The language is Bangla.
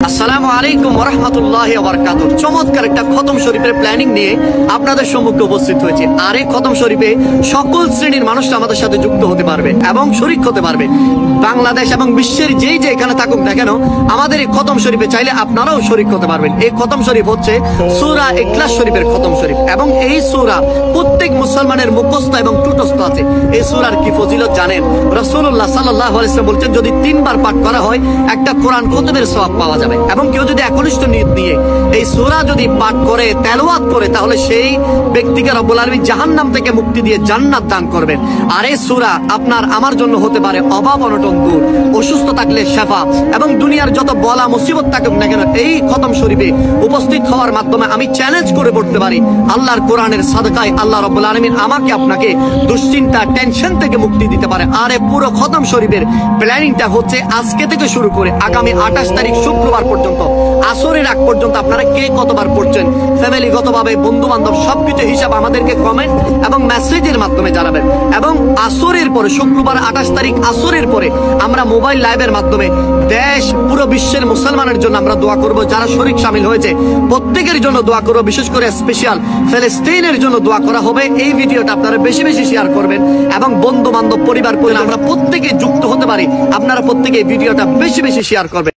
আসসালামু আলাইকুম ওয়া রাহমাতুল্লাহি ওয়া বারাকাতুহু। চমৎকার একটা খতম শরীফের প্ল্যানিং নিয়ে আপনাদের সম্মুখে উপস্থিত হয়েছে। আর এই খতম শরীফে সকল শ্রেণীর মানুষরা আমাদের সাথে যুক্ত হতে পারবে এবং শরীক হতে পারবে। বাংলাদেশ এবং বিশ্বের যেই যে এখানে থাকুক না কেন, আমাদের এই খতম শরীফে চাইলে আপনারাও শরীক হতে পারবেন। এই খতম শরীফ হচ্ছে সূরা ইখলাস শরীফের খতম শরীফ, এবং এই সূরা প্রত্যেক মুসলমানের মুখস্থ এবং টুটস্থ আছে। এই সূরার কি ফজিলত জানেন? রাসূলুল্লাহ সাল্লাল্লাহু আলাইহি ওয়াসাল্লাম বলছেন, যদি 3 বার পাঠ করা হয় একটা কোরআন খতমের সওয়াব পাওয়া যাবে। এবং কেউ যদি একনিষ্ঠ নিয়ত নিয়ে এই সূরা যদি পাঠ করে, তেলাওয়াত করে, তাহলে সেই ব্যক্তিকে রব্বুল আলামিন জাহান্নাম থেকে মুক্তি দিয়ে জান্নাত দান করবেন। আর এই সূরা আপনার আমার জন্য হতে পারে অভাব অনটন দূর, অসুস্থ থাকলে শেফা, এবং দুনিয়ার যত বলা মুসিবত থাকুক না কেন, এই খতম শরীফে উপস্থিত হওয়ার মাধ্যমে আমি চ্যালেঞ্জ করে বলতে পারি, আল্লাহর কোরআনের সাদকায় আল্লাহ রব্বুল আলামিন আমাকে আপনাকে দুশ্চিন্তা টেনশন থেকে মুক্তি দিতে পারে। আর এই পুরো খতম শরীফের প্ল্যানিংটা হচ্ছে আজকে থেকে শুরু করে আগামী 28 তারিখ শুক্রবার পর্যন্ত, আসরের আগ পর্যন্ত আপনারা কে কতবার পড়ছেন, ফ্যামিলিগতভাবে, বন্ধু বান্ধব সবকিছু হিসাব আমাদেরকে কমেন্ট এবং মেসেজের মাধ্যমে জানাবেন। এবং আসরের পরে, শুক্রবার 28 তারিখ আসরের পরে আমরা মোবাইল লাইভের মাধ্যমে দেশ পুরো বিশ্বের মুসলমানের জন্য আমরা দোয়া করব। যারা শরীক শামিল হয়েছে প্রত্যেকের জন্য দোয়া করব, বিশেষ করে স্পেশাল ফিলিস্তিনের জন্য দোয়া করা হবে। এই ভিডিওটা আপনারা বেশি বেশি শেয়ার করবেন এবং বন্ধু বান্ধব, পরিবার আমরা প্রত্যেকে যুক্ত হতে পারি। আপনারা প্রত্যেকে এই ভিডিওটা বেশি বেশি শেয়ার করবেন।